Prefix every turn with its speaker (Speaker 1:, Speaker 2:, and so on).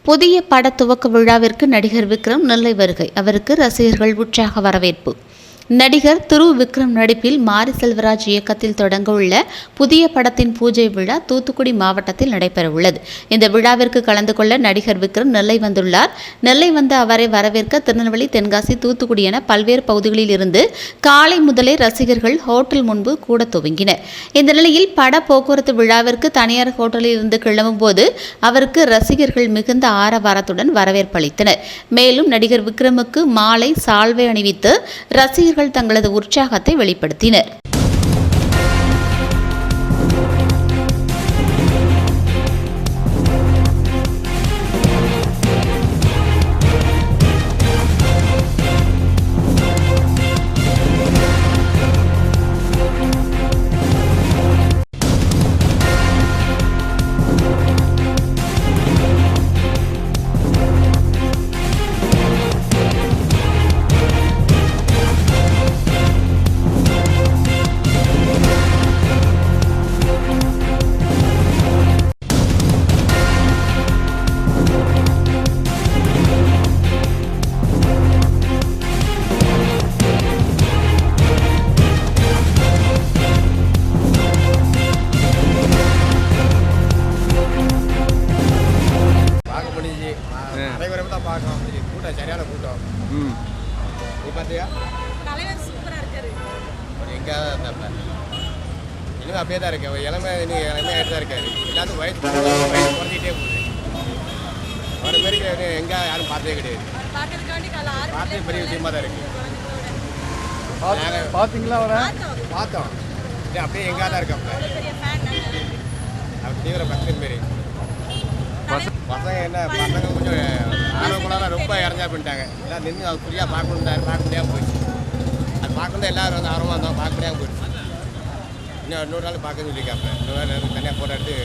Speaker 1: புதிய பட துவக்க விழாவிற்கு நடிகர் விக்ரம் நெல்லை வருகை. அவருக்கு ரசிகர்கள் உற்சாக வரவேற்பு. நடிகர் திரு விக்ரம் நடிப்பில் மாரி செல்வராஜ் இயக்கத்தில் தொடங்க உள்ள புதிய படத்தின் பூஜை விழா தூத்துக்குடி மாவட்டத்தில் நடைபெறவுள்ளது. இந்த விழாவிற்கு கலந்து கொள்ள நடிகர் விக்ரம் நெல்லை வந்துள்ளார். நெல்லை வந்த அவரை வரவேற்க திருநெல்வேலி, தென்காசி, தூத்துக்குடி என பல்வேறு பகுதிகளில் இருந்து காலை முதலே ரசிகர்கள் ஹோட்டல் முன்பு கூட துவங்கினர். இந்த நிலையில் பட போக்குவரத்து விழாவிற்கு தனியார் ஹோட்டலில் இருந்து கிளம்பும் போது அவருக்கு ரசிகர்கள் மிகுந்த ஆரவாரத்துடன் வரவேற்பளித்தனர். மேலும் நடிகர் விக்ரமுக்கு மாலை, சால்வை அணிவித்து ரசிகர்கள் தங்களது உற்சாகத்தை வெளிப்படுத்தினர்.
Speaker 2: அனைவரும் தான் பார்க்கலாம். கூட்டம் சரியான கூட்டம். நீ பார்த்தியா? தலைவர் சூப்பராக இருக்காரு. எங்கே இன்னும் அப்படியே தான் இருக்கு. இளமை ஆகிட்டு தான் இருக்காரு. எல்லாத்துக்கும் வயசு குறைஞ்சிட்டே போகுது. அவரை மாரி எங்கே யாரும் பார்த்ததே கிடையாது. பார்த்து பெரிய விஷயமா தான் இருக்கு. பார்த்தீங்களா? அவரை பார்த்தோம். அப்படியே எங்கே தான் இருக்காப்ல. அவர் தீவிர பக்தன் மாரி. பசங்க கொஞ்சம் ஆர்வக்குள்ளார ரொம்ப இறஞ்சா பண்ணிட்டாங்க. எல்லாம் நின்று அவர் ஃப்ரீயாக பார்க்க முடியாமல் போயிடுச்சு. அது பார்க்கணும் எல்லோரும் வந்து ஆர்வமாக இருந்தால் பார்க்க முடியாமல் போயிடுச்சு. இன்னொரு நாள் பார்க்க சொல்லியிருக்காங்க. இன்னொரு நாள் தனியாக போட்டோ எடுத்து